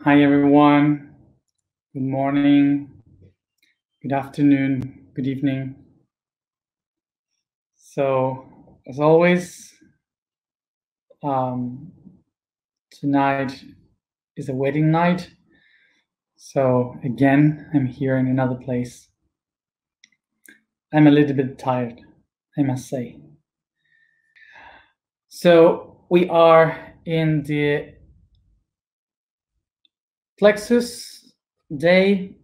Hi everyone, good morning, good afternoon, good evening. So, as always, tonight is a wedding night. So again, I'm here in another place. I'm a little bit tired, I must say. So we are in the Plexus day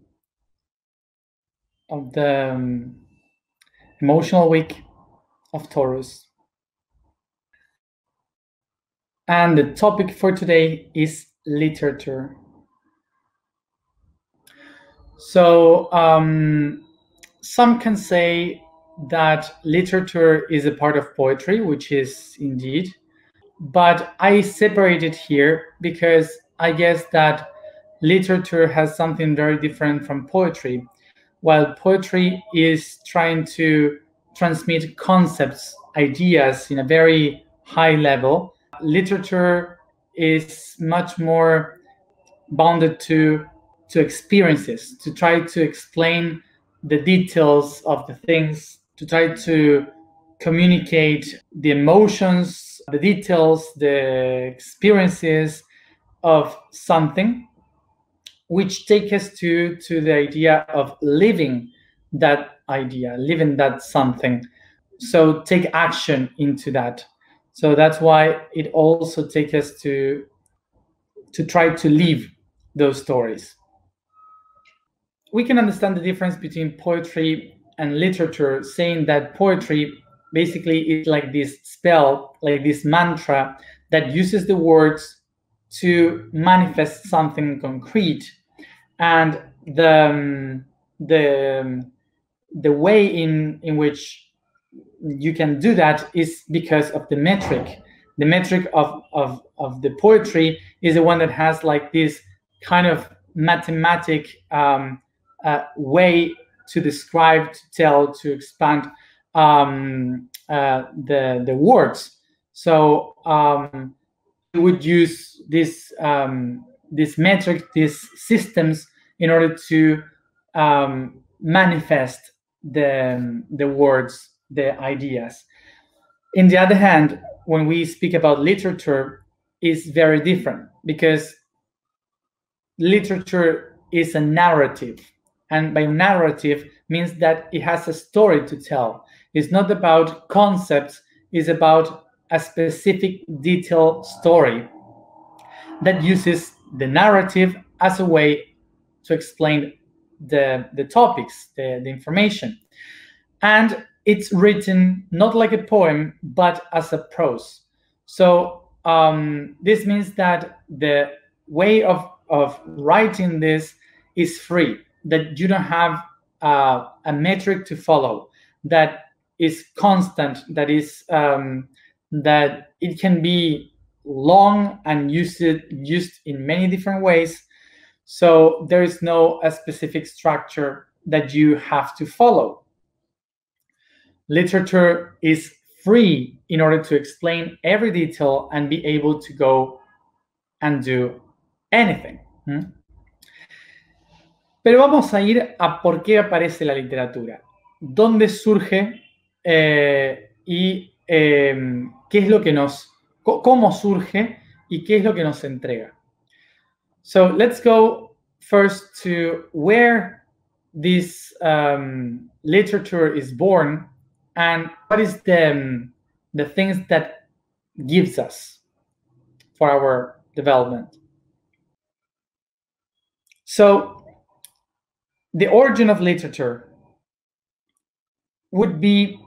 of the emotional week of Taurus. And the topic for today is literature. So some can say that literature is a part of poetry, which is indeed, but I separate it here because I guess that literature has something very different from poetry. While poetry is trying to transmit concepts, ideas in a very high level, literature is much more bounded to experiences, to try to explain the details of the things, to try to communicate the emotions, the details, the experiences of something, which take us to the idea of living that idea, living that something. So take action into that. So that's why it also takes us to try to live those stories. We can understand the difference between poetry and literature, saying that poetry basically is like this spell, like this mantra that uses the words to manifest something concrete. And the way in which you can do that is because of the metric. The metric of the poetry is the one that has like this kind of mathematic way to describe, to tell, to expand the words. So we would use this metric, these systems, in order to manifest the words, the ideas. In the other hand, when we speak about literature, it's very different because literature is a narrative, and by narrative means that it has a story to tell. It's not about concepts, it's about a specific detailed story that uses the narrative as a way to explain the topics, the information. And it's written not like a poem, but as a prose. So this means that the way of writing this is free, that you don't have a metric to follow, that is constant, that is that it can be long and used in many different ways. So there is no a specific structure that you have to follow. Literature is free in order to explain every detail and be able to go and do anything. Pero vamos a ir a por qué aparece la literatura, dónde surge y qué es lo que cómo surge y qué es lo que nos entrega. So let's go first to where this literature is born and what is the things that gives us for our development. So the origin of literature would be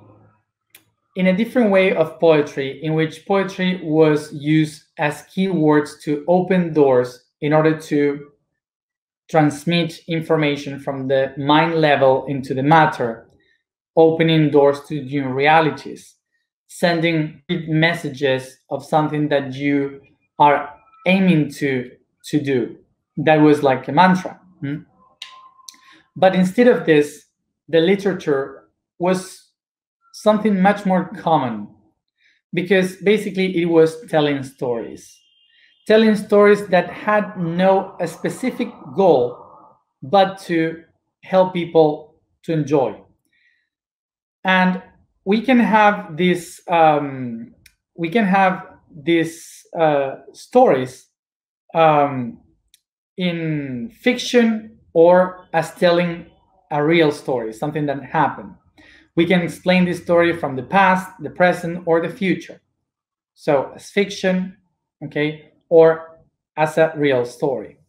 in a different way of poetry, in which poetry was used as keywords to open doors in order to transmit information from the mind level into the matter, opening doors to new realities, sending messages of something that you are aiming to do. That was like a mantra. But instead of this, the literature was something much more common, because basically it was telling stories. telling stories that had no a specific goal, but to help people to enjoy. And we can have this stories um, in fiction or as telling a real story, something that happened. We can explain this story from the past, the present, or the future. So as fiction, okay, or as a real story.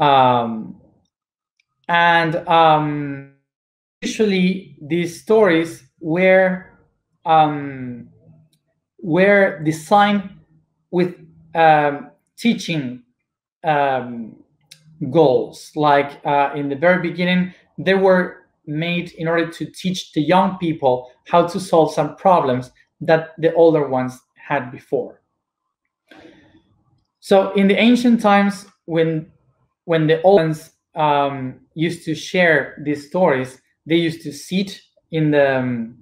And usually these stories were designed with teaching goals. Like in the very beginning, they were made in order to teach the young people how to solve some problems that the older ones had before. So in the ancient times, when the old ones used to share these stories, they used to sit in the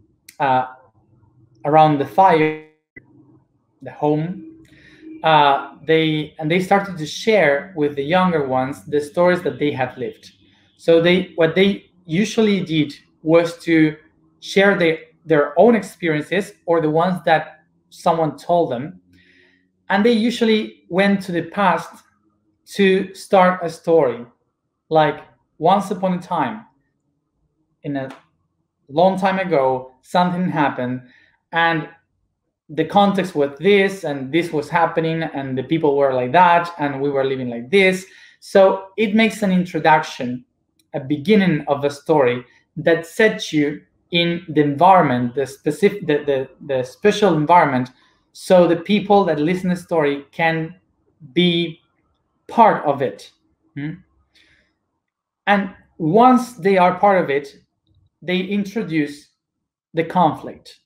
around the fire, the home. They started to share with the younger ones the stories that they had lived. So what they usually did was to share their own experiences or the ones that someone told them, and they usually went to the past to start a story. Like once upon a time, in a long time ago, something happened, and the context was this, and this was happening, and the people were like that, and we were living like this. So it makes an introduction, a beginning of a story that sets you in the environment, the specific, the special environment, so the people that listen to the story can be part of it. And once they are part of it, they introduce the conflict.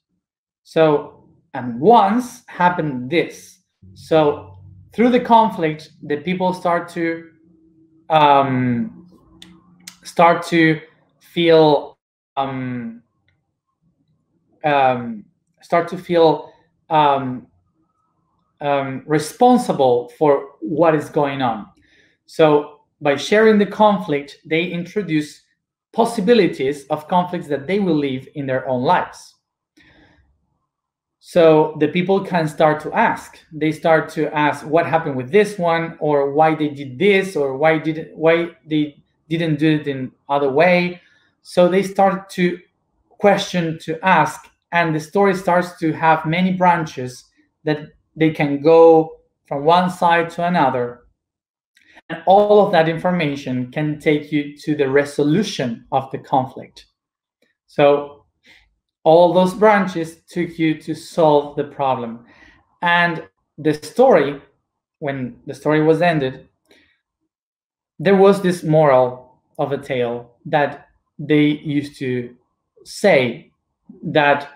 So, and once happened this. So through the conflict, the people start to feel responsible for what is going on. So by sharing the conflict, they introduce possibilities of conflicts that they will live in their own lives. So the people can start to ask. They start to ask what happened with this one, or why they did this, or why they didn't do it in other way. So they start to question, to ask, and the story starts to have many branches that they can go from one side to another. And all of that information can take you to the resolution of the conflict. So all those branches took you to solve the problem. And the story, when the story was ended, there was this moral of a tale that they used to say that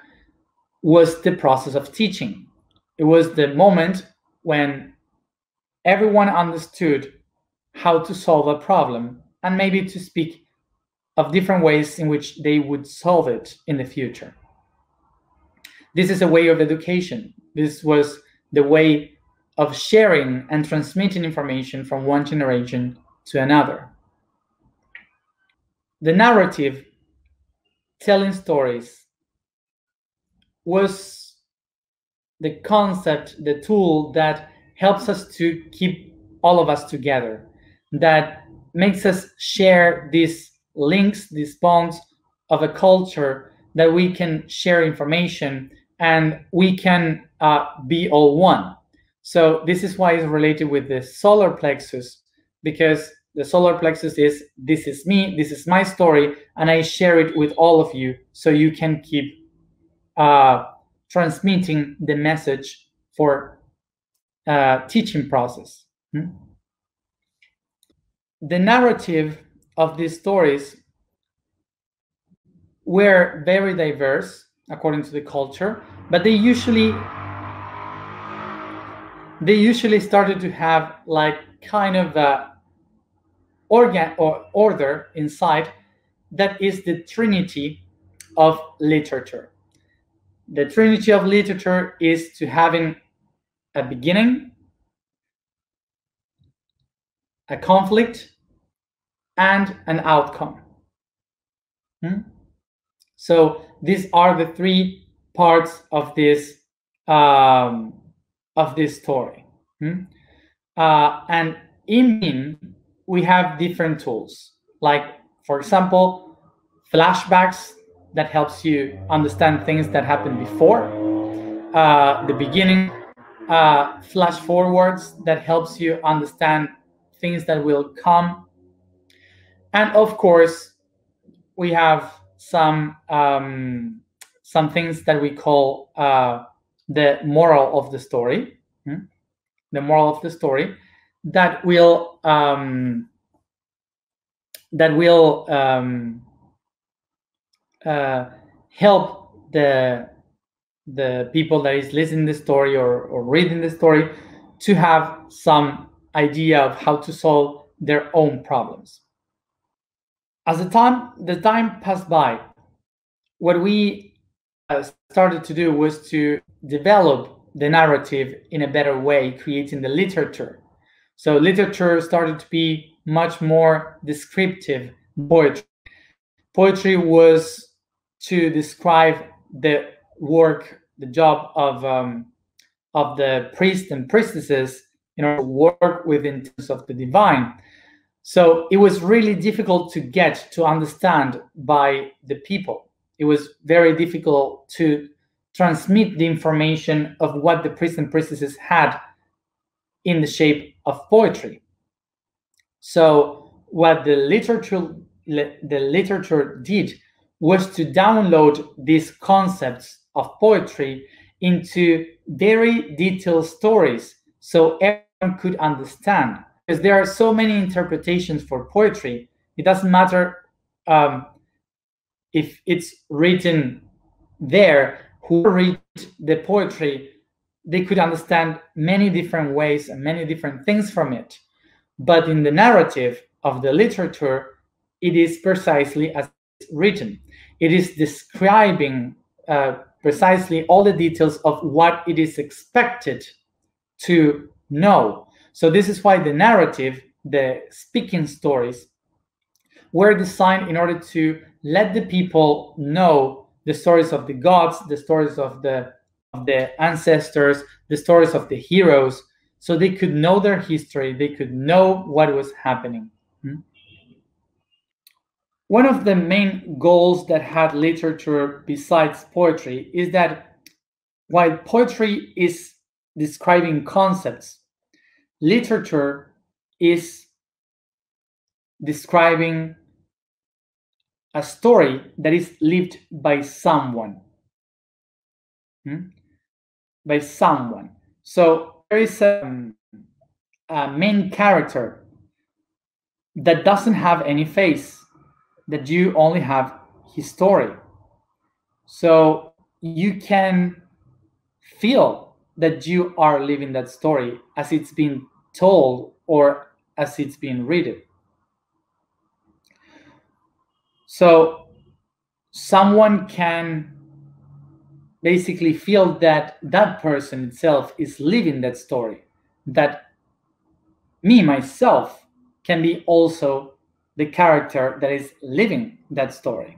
was the process of teaching. It was the moment when everyone understood how to solve a problem and maybe to speak of different ways in which they would solve it in the future. This is a way of education. This was the way of sharing and transmitting information from one generation to another. The narrative, telling stories, was the concept, the tool that helps us to keep all of us together, that makes us share these links, these bonds of a culture, that we can share information and we can be all one. So this is why it's related with the solar plexus, because the solar plexus is, this is me, this is my story, and I share it with all of you so you can keep transmitting the message for teaching process. The narrative of these stories were very diverse according to the culture, but they usually started to have like kind of a order inside that is the trinity of literature. The trinity of literature is to having a beginning, a conflict, and an outcome. So these are the three parts of this story. And in between, we have different tools, like, for example, flashbacks that helps you understand things that happened before the beginning, flash forwards that helps you understand things that will come, and of course we have some things that we call the moral of the story. The moral of the story that will help the people that is listening the story or reading the story to have some idea of how to solve their own problems. As the time passed by, what we started to do was to develop the narrative in a better way, creating the literature. So literature started to be much more descriptive than poetry. Poetry was to describe the work, the job of the priests and priestesses in order to work within terms of the divine. So it was really difficult to get to understand by the people. It was very difficult to transmit the information of what the priests and priestesses had in the shape of poetry. So what the literature did was to download these concepts of poetry into very detailed stories so everyone could understand. Because there are so many interpretations for poetry, it doesn't matter if it's written there. Who read the poetry, they could understand many different ways and many different things from it. But in the narrative of the literature, it is precisely as it's written. It is describing precisely all the details of what it is expected to know. So this is why the narrative, the speaking stories, were designed in order to let the people know the stories of the gods, the stories of the ancestors, the stories of the heroes, so they could know their history, they could know what was happening. One of the main goals that had literature besides poetry is that while poetry is describing concepts, literature is describing a story that is lived by someone. By someone. So there is a main character that doesn't have any face, that you only have his story. So you can feel that you are living that story as it's been told or as it's been read. So someone can basically feel that that person itself is living that story, that me, myself, can be also the character that is living that story.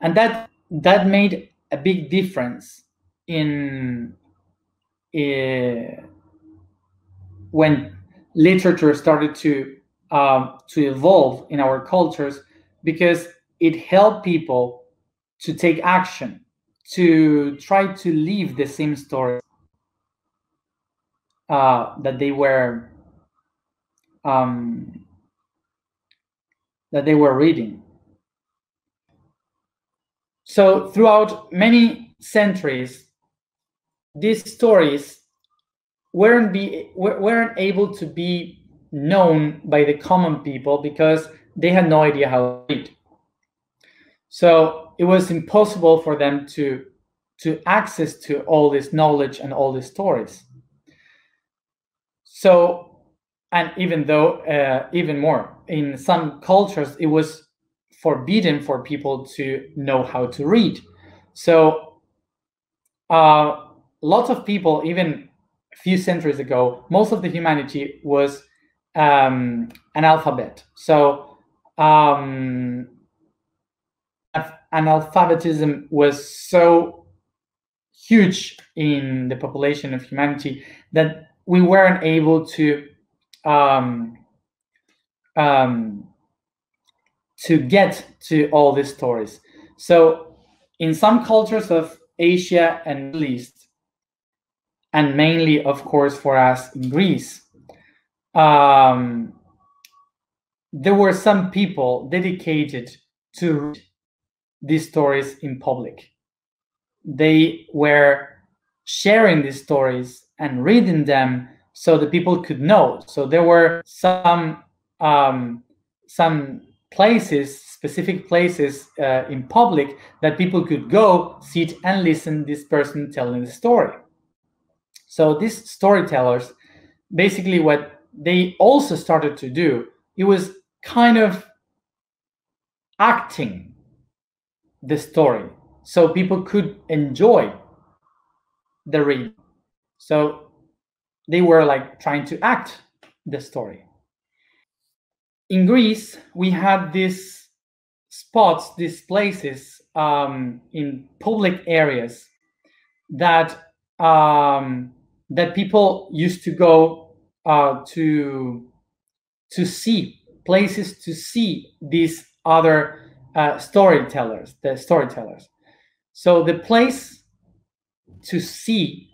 And that made a big difference in when literature started to evolve in our cultures, because it helped people to take action, to try to live the same story that they were reading. So throughout many centuries, these stories weren't able to be known by the common people because they had no idea how to read. So it was impossible for them to access to all this knowledge and all these stories. So, and even though, even more, in some cultures, it was forbidden for people to know how to read. So lots of people, even a few centuries ago, most of the humanity was analphabet. So analphabetism was so huge in the population of humanity that we weren't able um, um, to get to all these stories. So in some cultures of Asia and Middle East, and mainly, of course, for us in Greece, there were some people dedicated to read these stories in public. They were sharing these stories and reading them so the people could know. So there were some places, specific places in public that people could go, sit, and listen this person telling the story. So these storytellers, basically what they also started to do, it was kind of acting the story so people could enjoy the reading. So they were like trying to act the story. In Greece, we had these spots, these places in public areas that that people used to go to see, places to see these other storytellers, the storytellers. So the place to see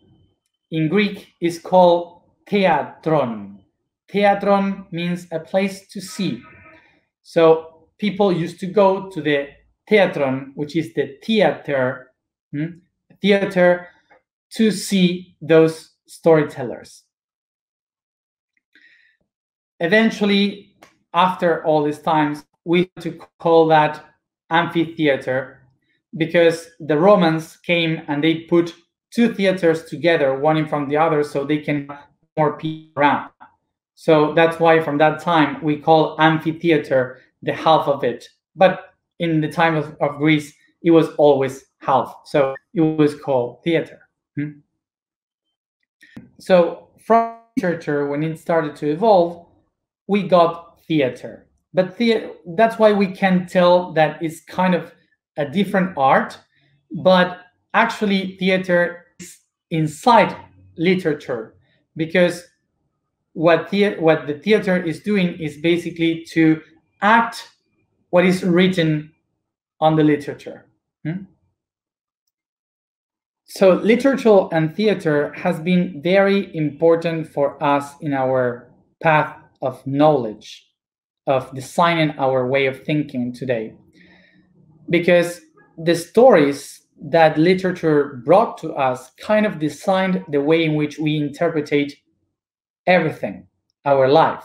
in Greek is called theatron. Theatron means a place to see. So people used to go to the theatron, which is the theater, theater, to see those storytellers. Eventually, after all these times, we had to call that amphitheater because the Romans came and they put two theaters together, one in front of the other, so they can have more people around. So that's why from that time we call amphitheater the half of it. But in the time of Greece, it was always half. So it was called theater. So from literature, when it started to evolve, we got theater. But that's why we can tell that it's kind of a different art, but actually theater is inside literature, because what the theater is doing is basically to act what is written on the literature. So literature and theater has been very important for us in our path of knowledge, of designing our way of thinking today. Because the stories that literature brought to us kind of designed the way in which we interpret everything, our life.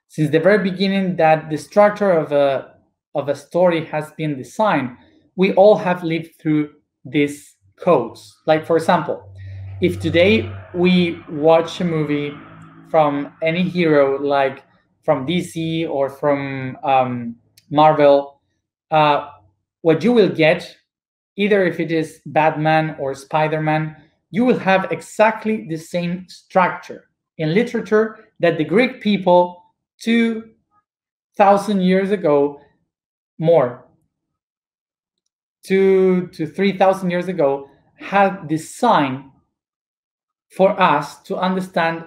Since the very beginning that the structure of a story has been designed, we all have lived through these codes. Like, for example, if today we watch a movie from any hero, like from DC or from Marvel, what you will get, either if it is Batman or Spider-Man, you will have exactly the same structure in literature that the Greek people 2,000 years ago, more, 2 to 3,000 years ago, had designed for us to understand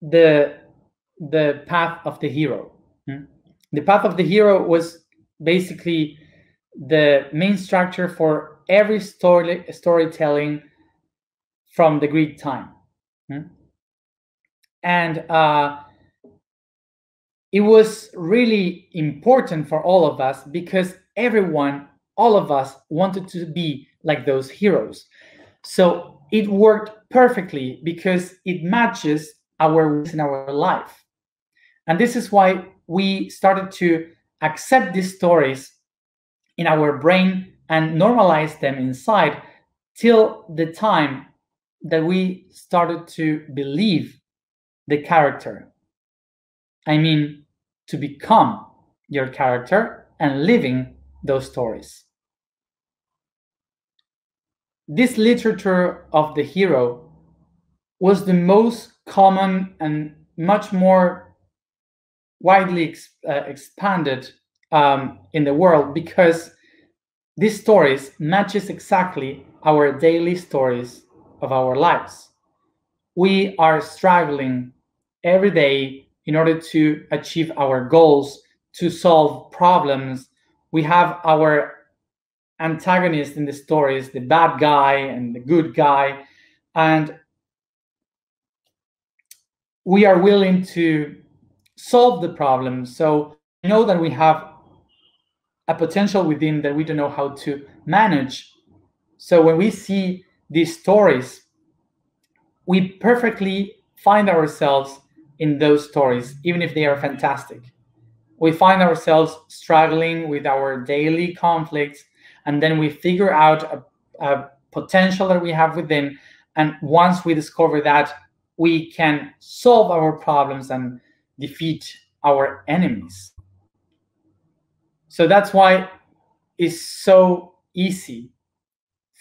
the path of the hero. The path of the hero was basically the main structure for every storytelling from the Greek time. And it was really important for all of us because all of us wanted to be like those heroes. So it worked perfectly because it matches our in our life. And this is why we started to accept these stories in our brain and normalize them inside till the time that we started to believe the character. I mean, to become your character and living those stories. This literature of the hero was the most common and much more widely expanded in the world, because these stories matches exactly our daily stories of our lives. We are struggling every day in order to achieve our goals, to solve problems. We have our antagonist in the stories, the bad guy and the good guy, and we are willing to solve the problem. So we know that we have a potential within that we don't know how to manage. So when we see these stories, we perfectly find ourselves in those stories, even if they are fantastic. We find ourselves struggling with our daily conflicts, and then we figure out a potential that we have within. And once we discover that, we can solve our problems and defeat our enemies. So that's why it's so easy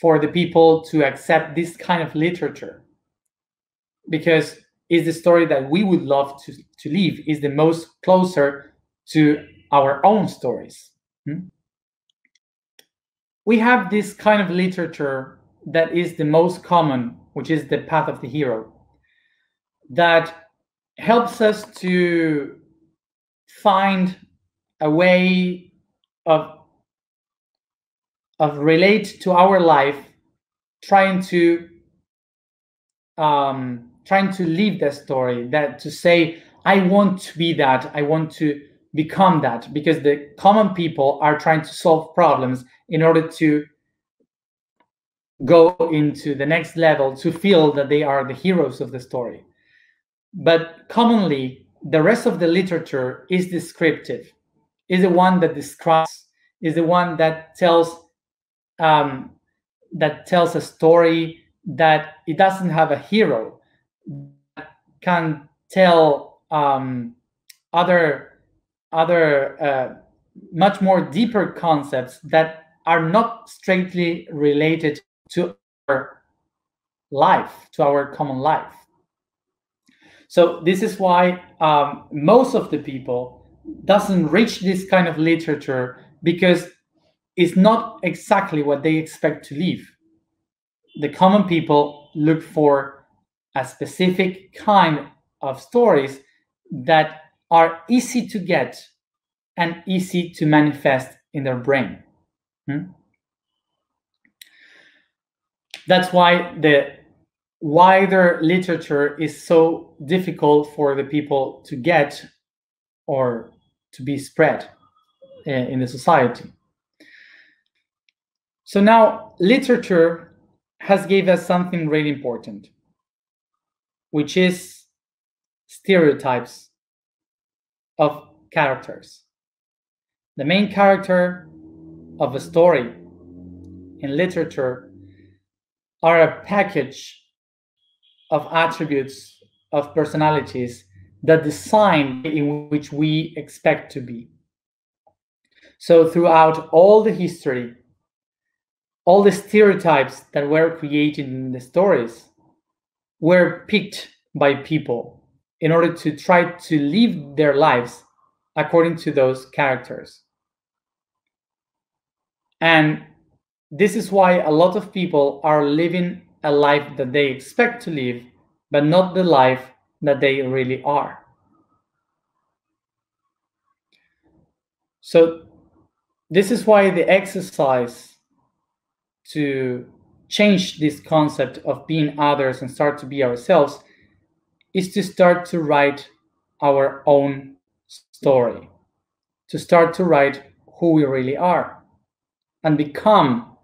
for the people to accept this kind of literature, because it's the story that we would love to live, is the most closer to our own stories. We have this kind of literature that is the most common, which is the path of the hero, that helps us to find a way of relate to our life, trying to live the story, that to say, I want to be that, I want to become that, because the common people are trying to solve problems in order to go into the next level, to feel that they are the heroes of the story. But commonly, the rest of the literature is descriptive, is the one that describes, is the one that tells a story, that it doesn't have a hero, can tell other much more deeper concepts that are not straightly related to our life, to our common life. So this is why most of the people doesn't reach this kind of literature, because it's not exactly what they expect to live. The common people look for a specific kind of stories that are easy to get and easy to manifest in their brain. That's why the wider literature is so difficult for the people to get or to be spread in the society. So now literature has gave us something really important, which is stereotypes of characters. The main character of a story in literature are a package of attributes, of personalities that design in which we expect to be. So throughout all the history, all the stereotypes that were created in the stories were picked by people in order to try to live their lives according to those characters. And this is why a lot of people are living a life that they expect to live, but not the life that they really are. So this is why the exercise to change this concept of being others and start to be ourselves is to start to write our own story, to start to write who we really are and become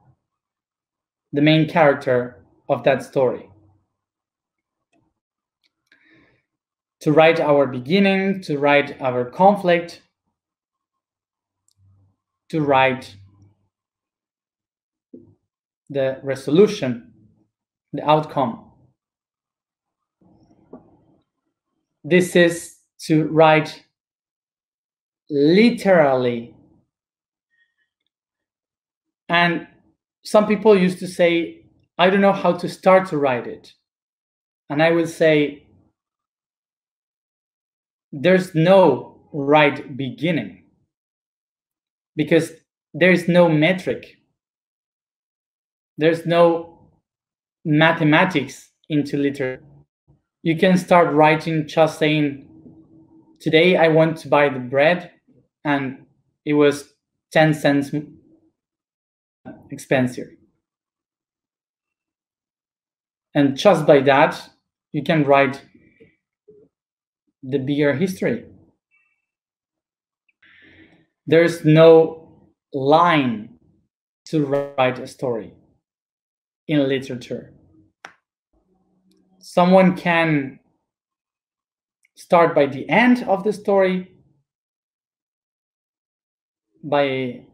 the main character of that story. To write our beginning, to write our conflict, to write the resolution, the outcome. This is to write literally. And some people used to say, I don't know how to start to write it. And I will say there's no right beginning, because there's no metric. There's no mathematics into literature. You can start writing just saying, today I went to buy the bread and it was 10 cents expensive. And just by that, you can write the bigger history. There's no line to write a story in literature. Someone can start by the end of the story, by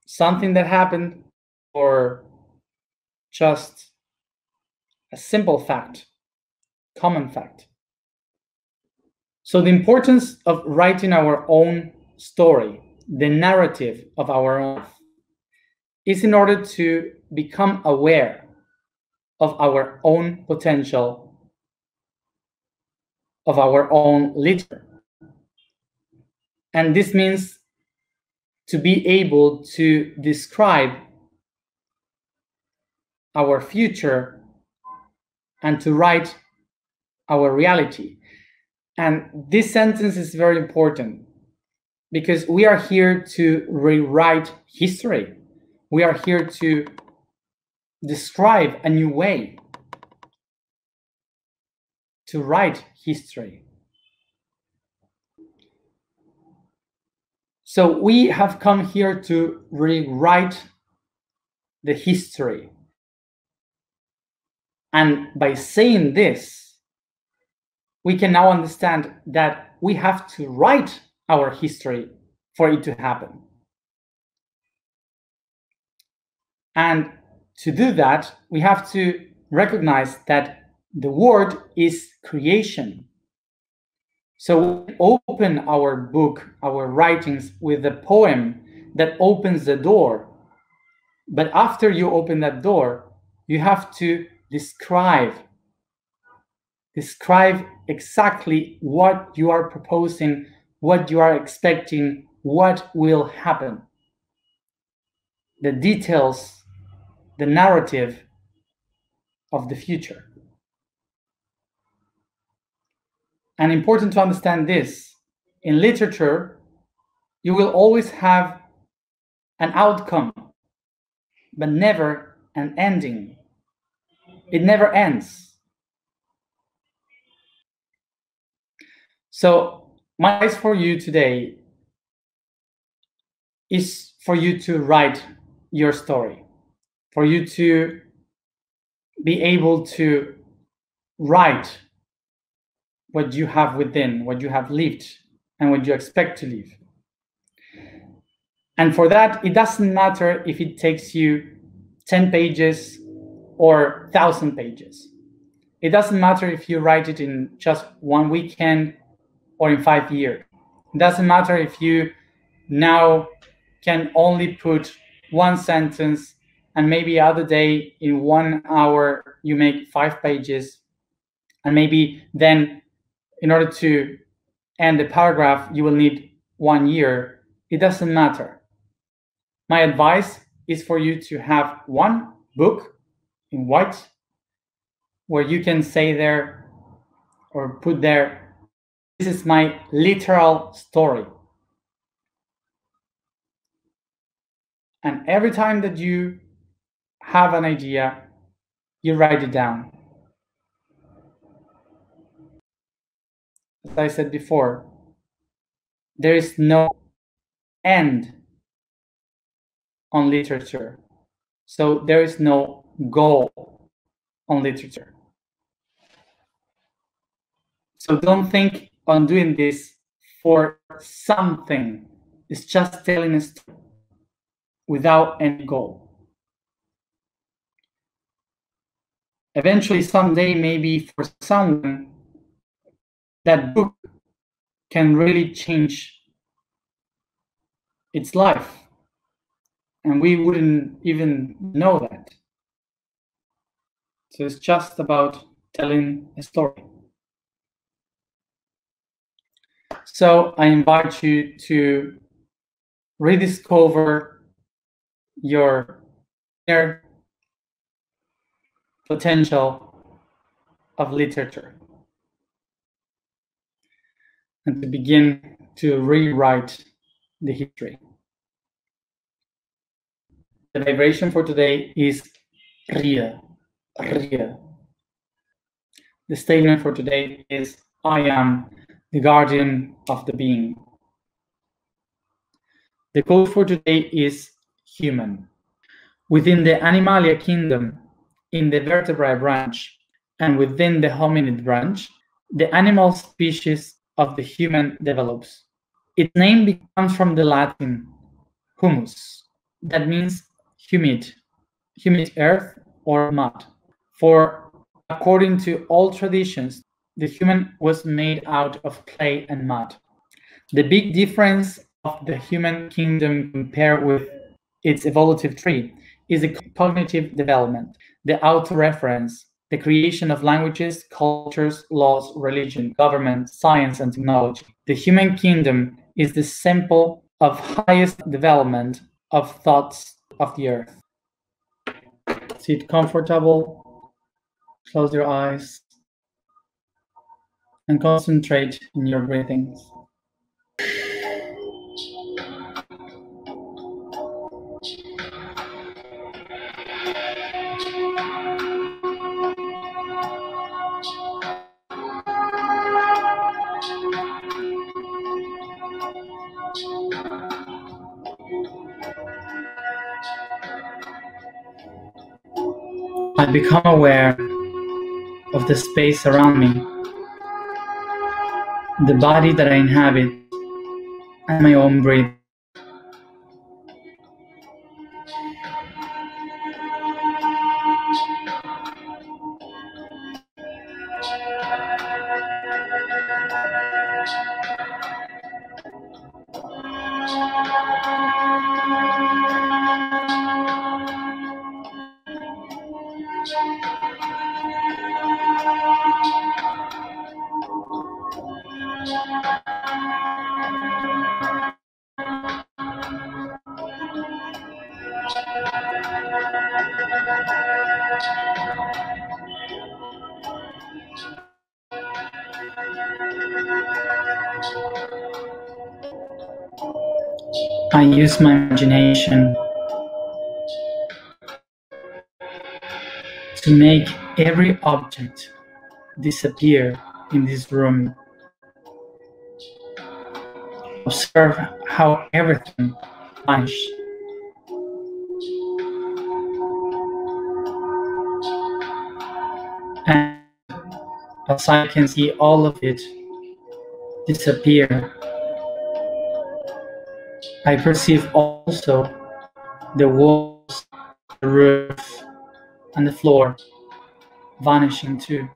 something that happened, or just a simple fact, common fact. So the importance of writing our own story, the narrative of our own life, is in order to become aware of our own potential, of our own literature. And this means to be able to describe our future and to write our reality. And this sentence is very important because we are here to rewrite history. We are here to describe a new way to write history. So we have come here to rewrite the history. And by saying this, we can now understand that we have to write our history for it to happen. And to do that, we have to recognize that the word is creation. So we open our book, our writings, with a poem that opens the door. But after you open that door, you have to describe exactly what you are proposing, what you are expecting, what will happen. The details, the narrative of the future. And important to understand this, in literature, you will always have an outcome, but never an ending. It never ends. So my advice for you today is for you to write your story, for you to be able to write what you have within, what you have lived, and what you expect to live. And for that, it doesn't matter if it takes you 10 pages or 1,000 pages. It doesn't matter if you write it in just one weekend or in 5 years. It doesn't matter if you now can only put one sentence and maybe other day in 1 hour you make 5 pages, and maybe then in order to end the paragraph you will need 1 year. It doesn't matter. My advice is for you to have one book in white where you can say there or put there, this is my literal story. And every time that you have an idea, you write it down. As I said before, there is no end on literature. So there is no goal on literature. So don't think on doing this for something. It's just telling a story without any goal. Eventually, someday, maybe for someone, that book can really change its life. And we wouldn't even know that. So it's just about telling a story. So I invite you to rediscover your inner potential of literature and to begin to rewrite the history. The vibration for today is Ria. Ria. The statement for today is, I am the guardian of the being. The code for today is human. Within the Animalia kingdom, in the vertebrate branch, and within the hominid branch, the animal species of the human develops. Its name comes from the Latin humus, that means humid earth or mud. For according to all traditions, the human was made out of clay and mud. The big difference of the human kingdom compared with its evolutive tree is the cognitive development, the auto-reference, the creation of languages, cultures, laws, religion, government, science, and technology. The human kingdom is the sample of highest development of thoughts of the earth. Sit comfortable, close your eyes, and concentrate in your breathings. I become aware of the space around me, the body that I inhabit, and my own breathing. I use my imagination to make every object disappear in this room. Observe how everything vanishes. And as I can see all of it disappear, I perceive also the walls, the roof, and the floor vanishing too,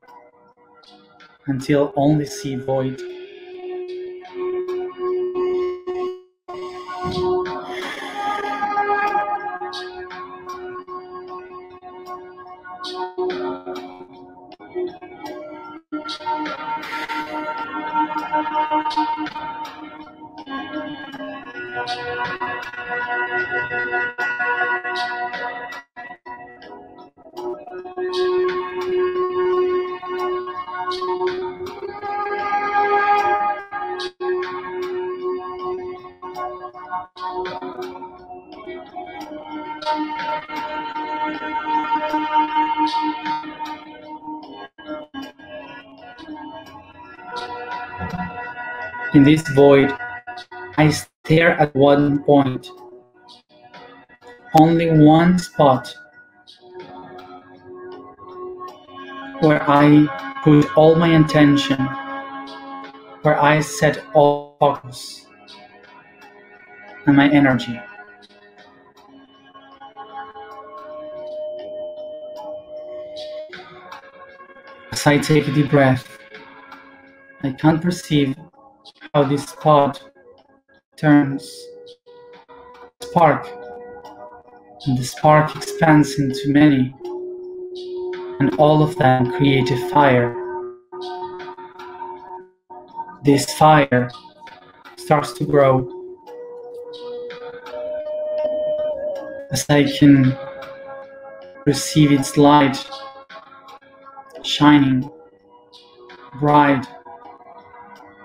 until only see void. In this void, I stare at one point, only one spot, where I put all my attention, where I set all focus and my energy. As I take a deep breath, I can't perceive how this spot turns spark, and the spark expands into many, and all of them create a fire. This fire starts to grow as I can receive its light shining bright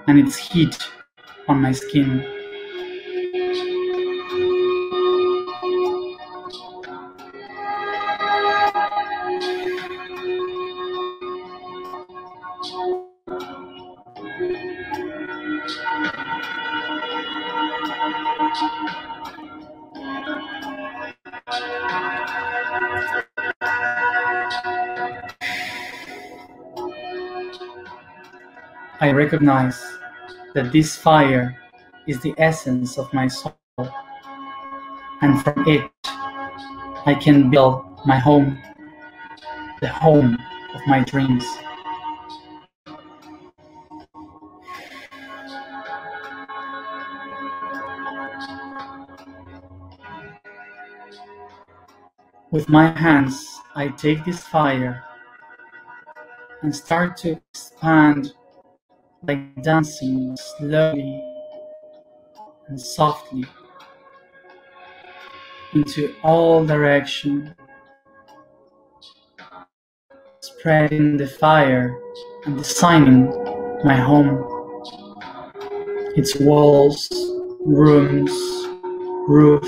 and its heat on my skin. I recognize that this fire is the essence of my soul, and from it I can build my home, the home of my dreams. With my hands, I take this fire and start to expand like dancing slowly and softly into all directions, spreading the fire and designing my home, its walls, rooms, roof.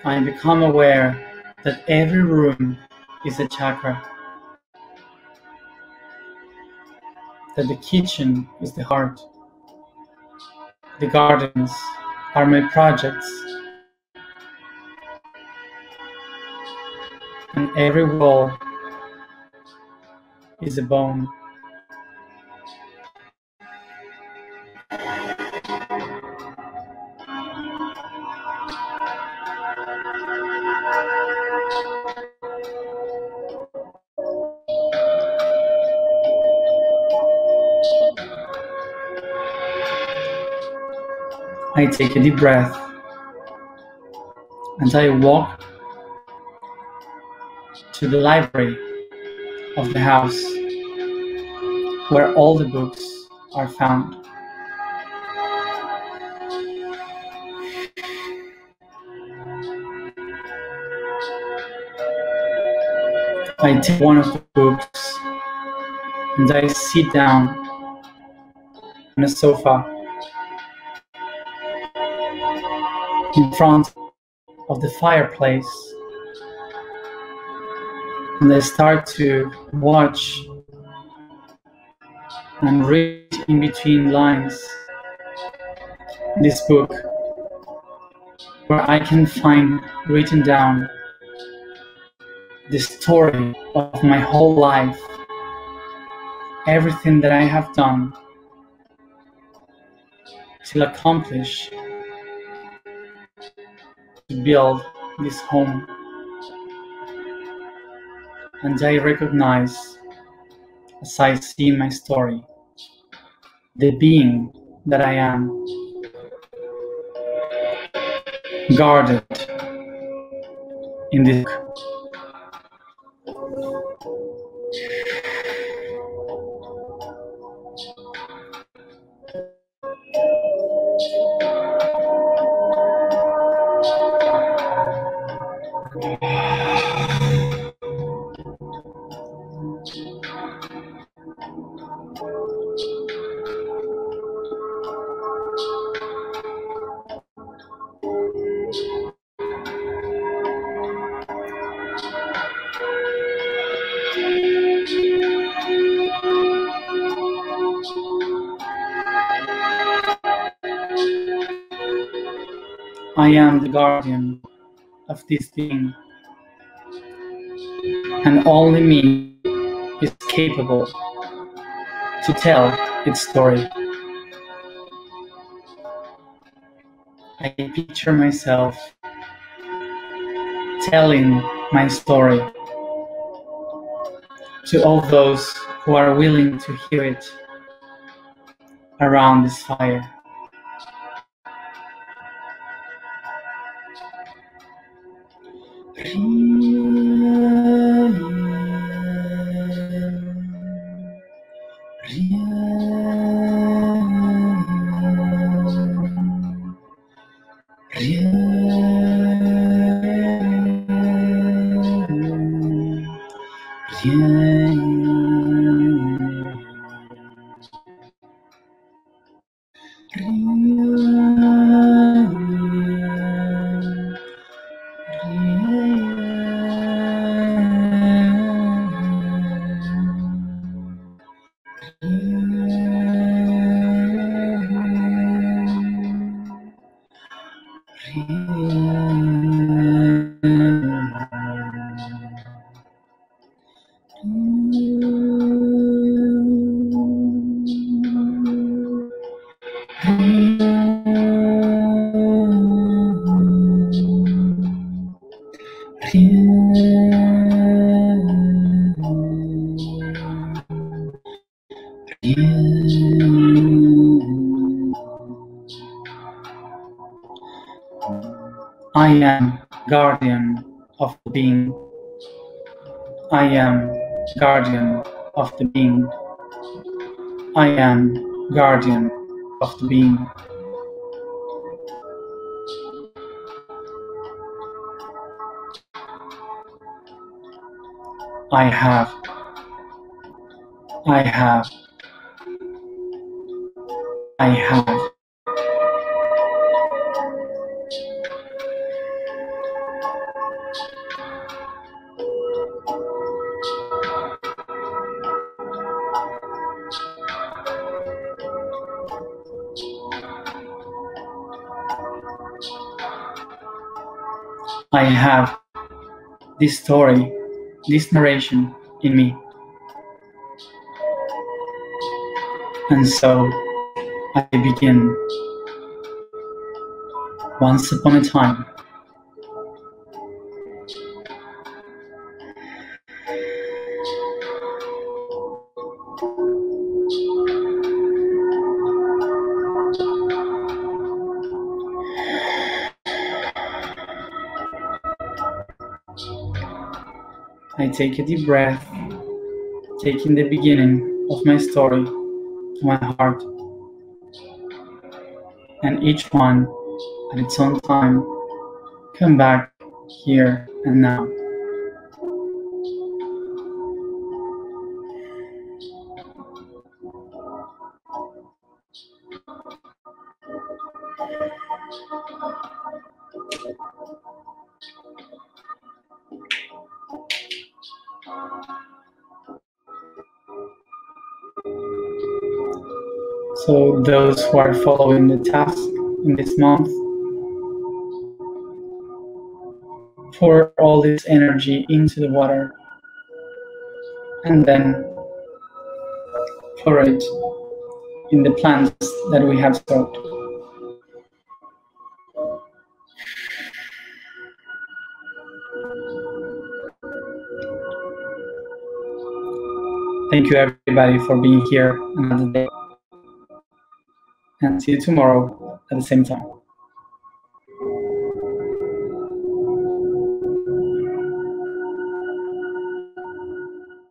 I become aware that every room is a chakra, that the kitchen is the heart, the gardens are my projects, and every wall is a bone. I take a deep breath and I walk to the library of the house where all the books are found. I take one of the books and I sit down on a sofa in front of the fireplace, and I start to watch and read in between lines this book, where I can find written down the story of my whole life, everything that I have done to accomplish, to build this home. And I recognize, as I see my story, the being that I am, guarded in this book. I am the guardian of this being, and only me is capable to tell its story. I picture myself telling my story to all those who are willing to hear it around this fire. I am guardian of the being. I am guardian of the being. I am guardian of the being. I have. I have. I have. I have this story, this narration in me. And so I begin. Once upon a time, I take a deep breath, taking the beginning of my story to my heart, and each one at its own time come back here and now. So those who are following the task in this month, pour all this energy into the water and then pour it in the plants that we have sowed. Thank you everybody for being here another day, and see you tomorrow at the same time.